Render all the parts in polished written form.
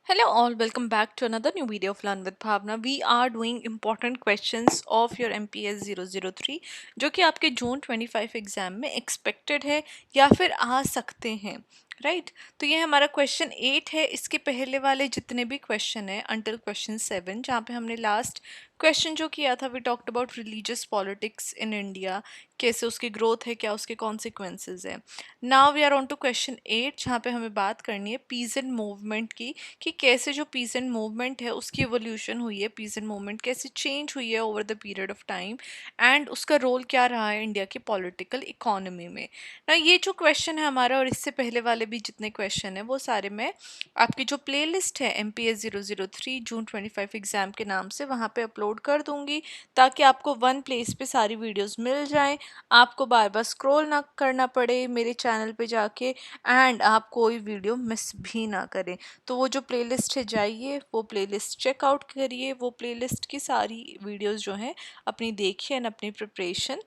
Hello all, welcome back to another new video of Learn with Bhavna. We are doing important questions of your MPS 003 जो कि आपके जून 25 exam में expected है या फिर आ सकते हैं, राइट। तो ये हमारा क्वेश्चन 8 है। इसके पहले वाले जितने भी क्वेश्चन है अंटिल क्वेश्चन 7, जहाँ पे हमने लास्ट क्वेश्चन जो किया था, we talked about religious politics in India, कैसे उसकी ग्रोथ है, क्या उसके कॉन्सिक्वेंसेज है। Now we are on to question 8, जहाँ पे हमें बात करनी है पीजेंट मूवमेंट की, कि कैसे जो पीजेंट मूवमेंट है उसकी एवोल्यूशन हुई है, पीजेंट मूवमेंट कैसे चेंज हुई है over the period of time, and उसका रोल क्या रहा है इंडिया की पॉलिटिकल इकोनॉमी में। ना ये जो क्वेश्चन है हमारा, और इससे पहले वाले भी जितने क्वेश्चन है वो सारे मैं आपकी जो प्लेलिस्ट है MPS 003 जून 25 एग्जाम के नाम से वहाँ पे अपलोड कर दूंगी, ताकि आपको वन प्लेस पे सारी वीडियोस मिल जाएं, आपको बार बार स्क्रॉल ना करना पड़े मेरे चैनल पे जाके, एंड आप कोई वीडियो मिस भी ना करें। तो वो जो प्लेलिस्ट है, जाइए वो प्लेलिस्ट चेकआउट करिए, वो प्लेलिस्ट की सारी वीडियोस जो हैं अपनी देखिए एंड अपनी प्रिपरेशन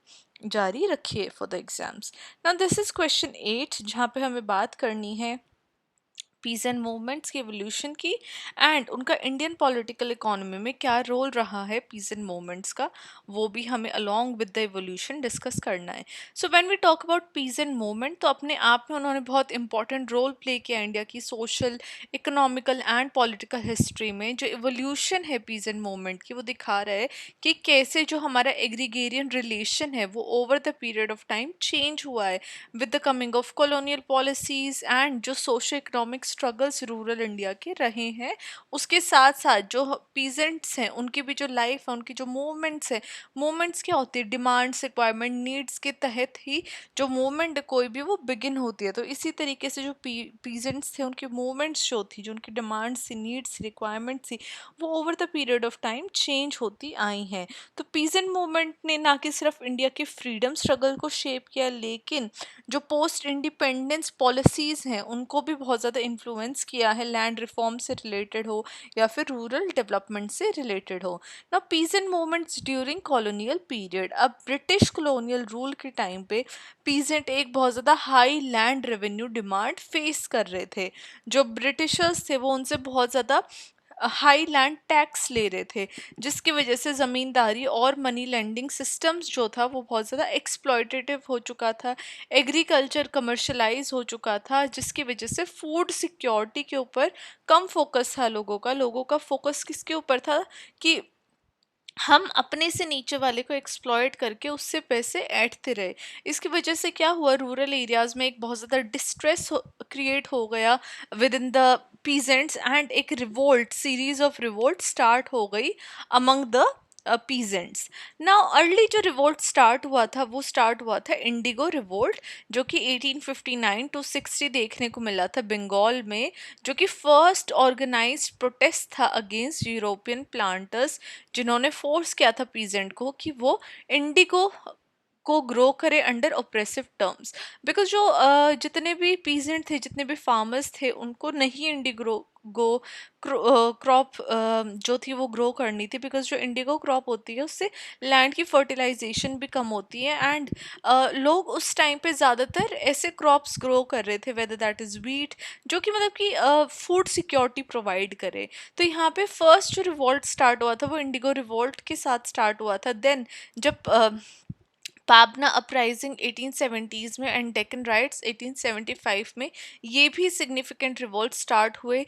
जारी रखिए for the exams. Now this is question 8, जहाँ पे हमें बात करनी है पीसेंट मूवमेंट्स की एवोल्यूशन की, एंड उनका इंडियन पॉलिटिकल इकोनॉमी में क्या रोल रहा है पीसेंट मूवमेंट्स का, वो भी हमें along with the evolution discuss करना है। So when we talk about peasant movement, तो अपने आप में उन्होंने बहुत इंपॉर्टेंट रोल प्ले किया इंडिया की social, economical and political history में। जो एवोल्यूशन है पीसेंट मूवमेंट की, वो दिखा रहा है कि कैसे जो हमारा एग्रीगेरियन रिलेशन है वो over the period of time change हुआ है with the coming of colonial policies, and जो socio economic struggles rural India के रहे हैं, उसके साथ साथ जो पीजेंट्स हैं उनकी भी जो लाइफ है, उनकी जो मूवमेंट्स है, मूवमेंट्स क्या होती है, डिमांड्स, रिक्वायरमेंट, नीड्स के तहत ही जो मूवमेंट कोई भी वो बिगिन होती है। तो इसी तरीके से जो पीजेंट्स थे उनकी मूवमेंट्स जो थी, जो उनकी डिमांड्स थी, नीड्स, रिक्वायरमेंट्स थी, वो over the period of time change होती आई हैं। तो पीजेंट मूवमेंट ने ना कि सिर्फ इंडिया के फ्रीडम स्ट्रगल को शेप किया, लेकिन जो पोस्ट इंडिपेंडेंस पॉलिसीज़ हैं उनको भी बहुत ज़्यादा इन्फ्लुएंस किया है, लैंड रिफॉर्म से रिलेटेड हो या फिर रूरल डेवलपमेंट से रिलेटेड हो। ना peasant movements during colonial period, अब ब्रिटिश कॉलोनियल रूल के टाइम पे पीजेंट एक बहुत ज़्यादा high land revenue demand face कर रहे थे। जो ब्रिटिशर्स थे वो उनसे बहुत ज़्यादा हाई लैंड टैक्स ले रहे थे, जिसकी वजह से ज़मींदारी और मनी लेंडिंग सिस्टम्स जो था वो बहुत ज़्यादा एक्सप्लॉयटेटिव हो चुका था, एग्रीकल्चर कमर्शलाइज हो चुका था, जिसकी वजह से फूड सिक्योरिटी के ऊपर कम फोकस था लोगों का फोकस किसके ऊपर था, कि हम अपने से नीचे वाले को एक्सप्लॉयट करके उससे पैसे ऐंठते रहे। इसकी वजह से क्या हुआ, रूरल एरियाज में एक बहुत ज़्यादा डिस्ट्रेस क्रिएट हो गया within the peasants, and एक revolt, series of revolt start हो गई among the peasants. Now early जो रिवोल्ट स्टार्ट हुआ था वो स्टार्ट हुआ था इंडिगो रिवोल्ट, जो कि 1859 टू 60 देखने को मिला था बंगाल में, जो कि फर्स्ट ऑर्गेनाइज्ड प्रोटेस्ट था अगेंस्ट यूरोपियन प्लांटर्स, जिन्होंने फोर्स किया था पीजेंट को कि वो इंडिगो को ग्रो करे अंडर ऑप्रेसिव टर्म्स। बिकॉज जो जितने भी पीजेंट थे, जितने भी फार्मर्स थे, उनको नहीं इंडिगो गो क्रॉप जो थी वो ग्रो करनी थी, बिकॉज जो इंडिगो क्रॉप होती है उससे लैंड की फर्टिलाइजेशन भी कम होती है, एंड लोग उस टाइम पे ज़्यादातर ऐसे क्रॉप्स ग्रो कर रहे थे, वेदर दैट इज़ वीट, जो कि मतलब कि फूड सिक्योरिटी प्रोवाइड करे। तो यहाँ पे फर्स्ट जो रिवॉल्ट स्टार्ट हुआ था वो इंडिगो रिवॉल्ट के साथ स्टार्ट हुआ था। देन जब पाबना अपराइजिंग 1870s में एंड डेक्कन राइट्स 1875 में, ये भी सिग्निफिकेंट रिवोल्ट स्टार्ट हुए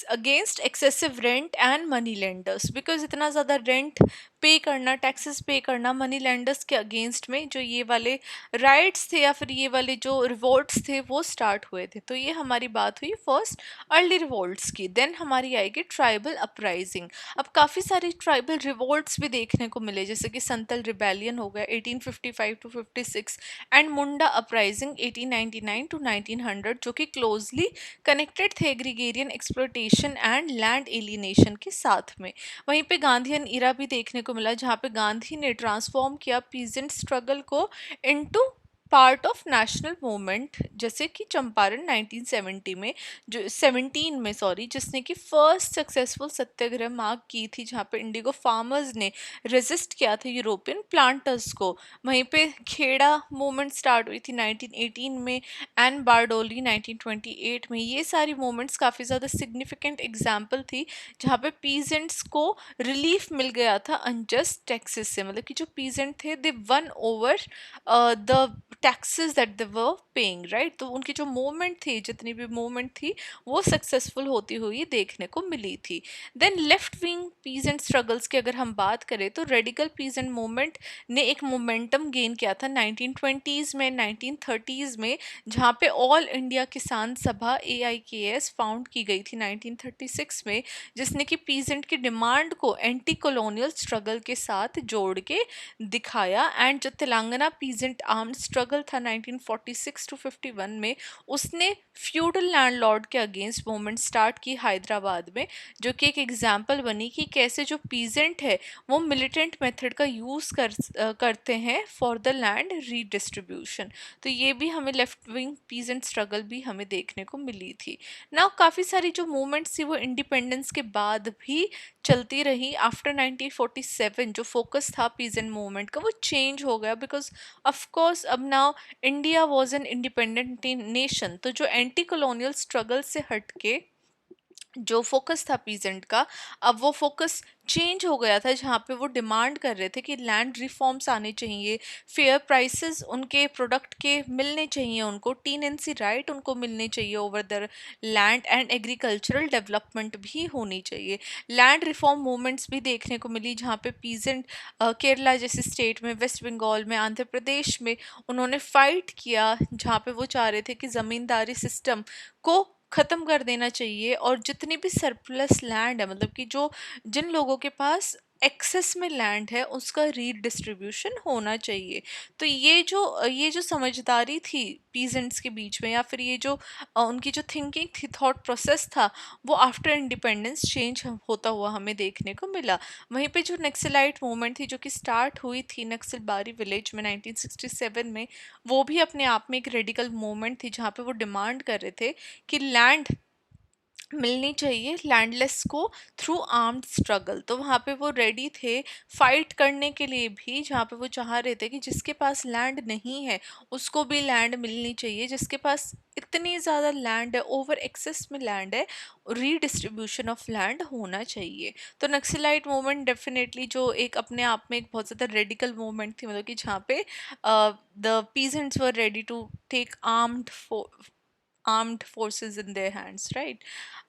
against excessive rent and money lenders, because इतना ज़्यादा रेंट पे करना, टैक्सेस पे करना मनी लेंडर्स के अगेंस्ट में, जो ये वाले राइट्स थे या फिर ये वाले जो रिवोल्ट्स थे वो स्टार्ट हुए थे। तो ये हमारी बात हुई फर्स्ट अर्ली रिवोल्ट्स की। देन हमारी आएगी ट्राइबल अपराइजिंग। अब काफ़ी सारे ट्राइबल रिवोल्ट्स भी देखने को मिले, जैसे कि संतल रिबेलियन हो गया 1855 to 56, and Munda uprising 1899 to 1900, जो कि क्लोजली कनेक्टेड थे agrarian exploitation and land alienation के साथ में। वहीं पे गांधीयन इरा भी देखने को मिला, जहाँ पे गांधी ने ट्रांसफॉर्म किया पीजेंट स्ट्रगल को into part of national movement, जैसे कि चंपारण 1970 में, जो 17 में सॉरी, जिसने कि फर्स्ट सक्सेसफुल सत्याग्रह मार्क की थी, जहाँ पे इंडिगो फार्मर्स ने रेजिस्ट किया था यूरोपियन प्लांटर्स को। वहीं पे खेड़ा मूवमेंट स्टार्ट हुई थी 1918 में, एंड बारडोली 1928 में। ये सारी मूवमेंट्स काफ़ी ज़्यादा सिग्निफिकेंट एग्जाम्पल थी, जहाँ पे पीजेंट्स को रिलीफ मिल गया था अनजस्ट टैक्सेस से। मतलब कि जो पीजेंट थे, they won over the taxes that they were paying, right. तो उनकी जो मूवमेंट थी, जितनी भी मूवमेंट थी, वो सक्सेसफुल होती हुई देखने को मिली थी। Then left wing peasant struggles की अगर हम बात करें, तो रेडिकल पीजेंट मूवमेंट ने एक मोमेंटम गेन किया था 1920s में, 1930s में, जहाँ पे ऑल इंडिया किसान सभा AIKS फाउंड की गई थी 1936 में, जिसने कि पीजेंट की डिमांड को एंटी कॉलोनियल स्ट्रगल के साथ जोड़ के दिखाया। एंड जो तेलंगाना पीजेंट आर्म्ड स्ट्रगल था 1946 टू 51 में, उसने फ्यूडल लैंडलॉर्ड के अगेंस्ट मूवमेंट स्टार्ट की हैदराबाद में, जो कि एक एग्जाम्पल बनी कि कैसे जो पीजेंट है वो मिलिटेंट मेथड का यूज़ करते हैं फॉर द लैंड रीडिस्ट्रीब्यूशन। तो ये भी हमें लेफ्ट विंग पीजेंट स्ट्रगल भी हमें देखने को मिली थी ना। काफ़ी सारी जो मूवमेंट्स थी वो इंडिपेंडेंस के बाद भी चलती रही। आफ्टर 1947 जो फोकस था पीजेंट मूवमेंट का, वो चेंज हो गया, बिकॉज ऑफ कोर्स अब now India was an independent nation. तो जो एंटी कॉलोनियल स्ट्रगल से हटके जो फोकस था पीजेंट का, अब वो फोकस चेंज हो गया था, जहाँ पे वो डिमांड कर रहे थे कि लैंड रिफॉर्म्स आने चाहिए, फेयर प्राइसेस उनके प्रोडक्ट के मिलने चाहिए, उनको टीनेंसी राइट उनको मिलने चाहिए over the land, and agricultural development भी होनी चाहिए। लैंड रिफॉर्म मूवमेंट्स भी देखने को मिली, जहाँ पे पीजेंट केरला जैसे स्टेट में, वेस्ट बंगाल में, आंध्र प्रदेश में उन्होंने फाइट किया, जहाँ पे वो चाह रहे थे कि ज़मींदारी सिस्टम को ख़त्म कर देना चाहिए, और जितनी भी सरप्लस लैंड है, मतलब कि जो जिन लोगों के पास एक्सेस में लैंड है, उसका रीडिस्ट्रीब्यूशन होना चाहिए। तो ये जो समझदारी थी पीजेंट्स के बीच में, या फिर ये जो उनकी जो थिंकिंग थी, थॉट प्रोसेस था, वो आफ्टर इंडिपेंडेंस चेंज होता हुआ हमें देखने को मिला। वहीं पे जो नक्सलाइट मूवमेंट थी, जो कि स्टार्ट हुई थी नक्सलबारी विलेज में 1967 में, वो भी अपने आप में एक रेडिकल मूवमेंट थी, जहाँ पे वो डिमांड कर रहे थे कि लैंड मिलनी चाहिए लैंडलेस को थ्रू आर्म्ड स्ट्रगल। तो वहाँ पे वो रेडी थे फाइट करने के लिए भी, जहाँ पे वो चाह रहे थे कि जिसके पास लैंड नहीं है उसको भी लैंड मिलनी चाहिए, जिसके पास इतनी ज़्यादा लैंड है, ओवर एक्सेस में लैंड है, रीडिस्ट्रीब्यूशन ऑफ लैंड होना चाहिए। तो नक्सलाइट मूवमेंट डेफिनेटली जो एक अपने आप में एक बहुत ज़्यादा रेडिकल मूवमेंट थी, मतलब कि जहाँ पे the peasants were ready to take armed forces in their hands, right.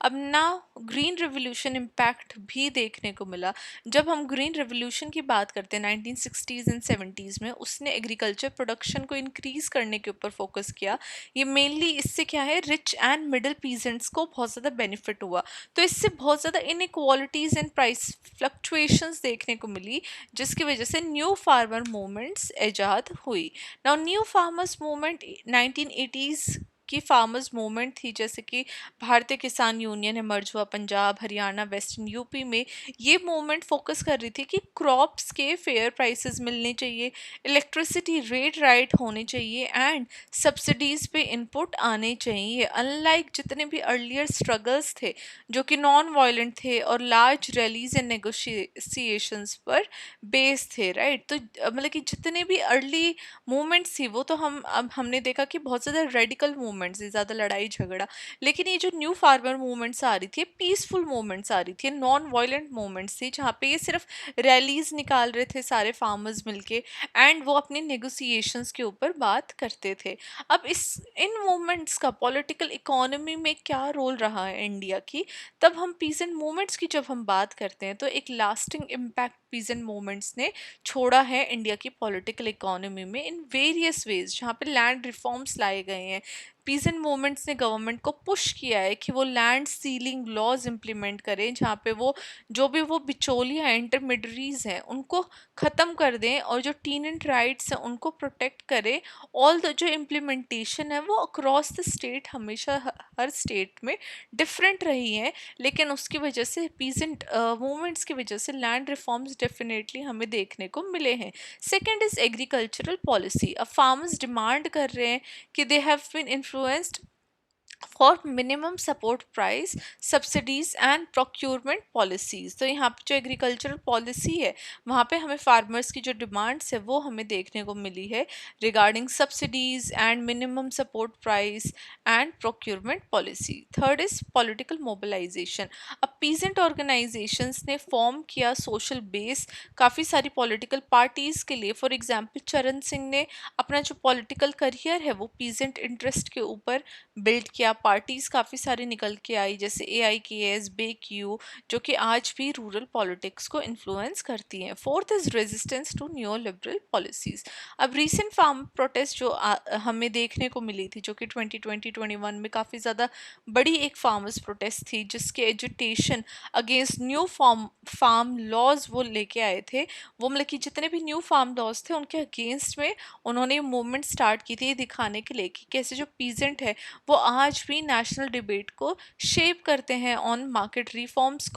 अब ना ग्रीन रेवोल्यूशन इम्पैक्ट भी देखने को मिला। जब हम ग्रीन रेवोल्यूशन की बात करते हैं 1960s एंड 70s में, उसने एग्रीकल्चर प्रोडक्शन को इंक्रीज करने के ऊपर फोकस किया। ये मेनली इससे क्या है, रिच एंड मिडिल पीजेंट्स को बहुत ज़्यादा बेनिफिट हुआ। तो इससे बहुत ज़्यादा इनइक्वालिटीज़ एंड प्राइस फ्लक्चुएशंस देखने को मिली, जिसकी वजह से न्यू फार्मर मूवमेंट्स ईजाद हुई। Now new farmers movement 1980s की फार्मर्स मूवमेंट थी, जैसे कि भारतीय किसान यूनियन इमर्ज हुआ पंजाब, हरियाणा, वेस्टर्न यूपी में। ये मूवमेंट फोकस कर रही थी कि क्रॉप्स के फेयर प्राइसेस मिलने चाहिए, इलेक्ट्रिसिटी रेट राइट होने चाहिए, एंड सब्सिडीज पे इनपुट आने चाहिए। अनलाइक जितने भी अर्लियर स्ट्रगल्स थे, जो कि नॉन वायलेंट थे और लार्ज रैलीज एंड नेगोशिएशंस पर बेस थे, राइट। तो मतलब कि जितने भी अर्ली मूवमेंट्स थी, वो तो अब हमने देखा कि बहुत ज़्यादा रेडिकल मूवमेंट्स थी, ज़्यादा लड़ाई झगड़ा। लेकिन ये जो न्यू फार्मर मूवमेंट्स आ रही थी, पीसफुल मूवमेंट्स आ रही थी, नॉन वायलेंट मूवमेंट्स थी, जहाँ पे ये सिर्फ रैलीज निकाल रहे थे सारे फार्मर्स मिलके, एंड वो अपने नेगोशिएशंस के ऊपर बात करते थे। अब इस इन मूवमेंट्स का पॉलिटिकल इकोनॉमी में क्या रोल रहा है इंडिया की, तब हम पीसेंट मूवमेंट्स की जब हम बात करते हैं, तो एक लास्टिंग इम्पैक्ट पीसेंट मूवमेंट्स ने छोड़ा है इंडिया की पॉलिटिकल इकोनॉमी में इन वेरियस वेज, जहाँ पे लैंड रिफॉर्म्स लाए गए हैं। पीसेंट मूवमेंट्स ने गवर्नमेंट को पुश किया है कि वो लैंड सीलिंग लॉज इम्प्लीमेंट करें, जहाँ पे वो जो भी वो बिचौलिया इंटरमीडियरीज हैं उनको ख़त्म कर दें, और जो टीनेंट राइट्स हैं उनको प्रोटेक्ट करें। ऑल द जो इम्प्लीमेंटेशन है वो अक्रॉस द स्टेट हमेशा हर स्टेट में डिफरेंट रही है, लेकिन उसकी वजह से पीसेंट मूवमेंट्स की वजह से लैंड रिफॉर्म्स डेफिनेटली हमें देखने को मिले हैं। Second is agricultural policy. अब फार्मर्स डिमांड कर रहे हैं कि they have been influenced for minimum support price, subsidies and procurement policies. तो यहाँ पे जो एग्रीकल्चरल पॉलिसी है वहाँ पे हमें फार्मर्स की जो डिमांड्स है वो हमें देखने को मिली है regarding subsidies and minimum support price and procurement policy. Third is political mobilisation. अब पीजेंट ऑर्गेनाइजेशंस ने फॉर्म किया सोशल बेस काफ़ी सारी पॉलिटिकल पार्टीज़ के लिए। फॉर एग्जाम्पल चरण सिंह ने अपना जो पॉलिटिकल करियर है वो पीजेंट इंटरेस्ट के ऊपर बिल्ड किया। पार्टीज काफ़ी सारी निकल के आई जैसे AIKS, बेक्यू, जो कि आज भी रूरल पॉलिटिक्स को इन्फ्लुएंस करती हैं। Fourth is resistance to new liberal policies. अब रीसेंट फार्म प्रोटेस्ट जो हमें देखने को मिली थी, जो कि 2020-21 में काफ़ी ज़्यादा बड़ी एक फार्मर्स प्रोटेस्ट थी, जिसके agitation against new farm laws वो लेके आए थे। वो मतलब कि जितने भी न्यू फार्म लॉज थे उनके अगेंस्ट में उन्होंने मूवमेंट स्टार्ट की थी, दिखाने के लिए कि कैसे जो पीजेंट है वो आज भी नेशनल डिबेट को शेप करते हैं on market reforms,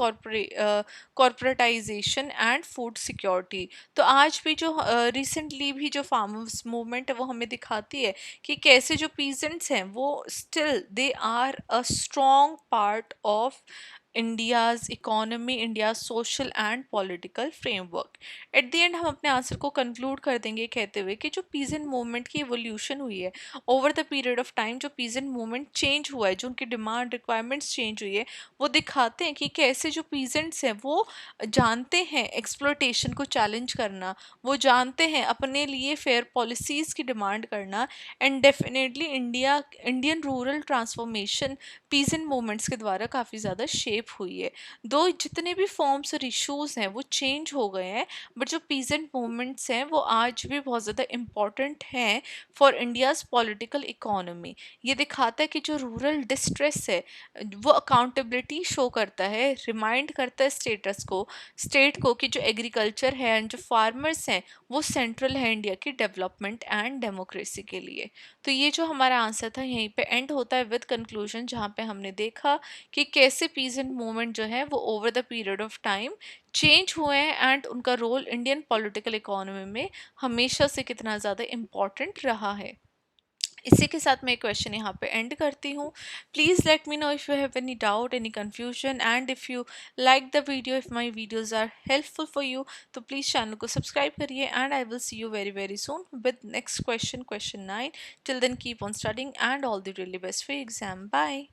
corporatisation and food security. तो आज भी जो रिसेंटली भी जो फार्मर्स मूवमेंट है वो हमें दिखाती है कि कैसे जो पीजेंट्स हैं वो still they are a strong part of India's economy, India social and political framework. At the end हम अपने आंसर को कंक्लूड कर देंगे कहते हुए कि जो पीजेंट मूवमेंट की एवोल्यूशन हुई है over the period of time, जो पीजेंट मूवमेंट चेंज हुआ है, जो उनकी डिमांड रिक्वायरमेंट्स चेंज हुई है, वो दिखाते हैं कि कैसे जो पीजेंट्स हैं वो जानते हैं एक्सप्लोटेशन को चैलेंज करना, वो जानते हैं अपने लिए फेयर पॉलिसीज़ की डिमांड करना। And definitely Indian rural transformation peasant movements के द्वारा काफ़ी ज़्यादा शेप हुई है। दो जितने भी फॉर्म्स और इश्यूज़ हैं वो चेंज हो गए हैं, बट जो पीजेंट मूवमेंट्स हैं वो आज भी बहुत ज़्यादा इम्पॉर्टेंट हैं फॉर इंडियाज़ पॉलिटिकल इकोनॉमी। ये दिखाता है कि जो रूरल डिस्ट्रेस है वो अकाउंटेबिलिटी शो करता है, रिमाइंड करता है स्टेट को कि जो एग्रीकल्चर है एंड जो फार्मर्स हैं वो सेंट्रल है इंडिया की डेवलपमेंट एंड डेमोक्रेसी के लिए। तो ये जो हमारा आंसर था यहीं पे एंड होता है विद कंक्लूजन, जहाँ पे हमने देखा कि कैसे पीजेंट मूवमेंट जो है वो over the period of time change हुए हैं एंड उनका रोल इंडियन पॉलिटिकल इकोनॉमी में हमेशा से कितना ज़्यादा इम्पॉर्टेंट रहा है। इसी के साथ मैं क्वेश्चन यहाँ पे एंड करती हूँ। Please let me know if you have any doubt, any confusion, and if you like the video, if my videos are helpful for you, तो प्लीज़ चैनल को सब्सक्राइब करिए and I will see you very very soon with next question, question 9। Till then keep on studying and all the really best for exam. Bye.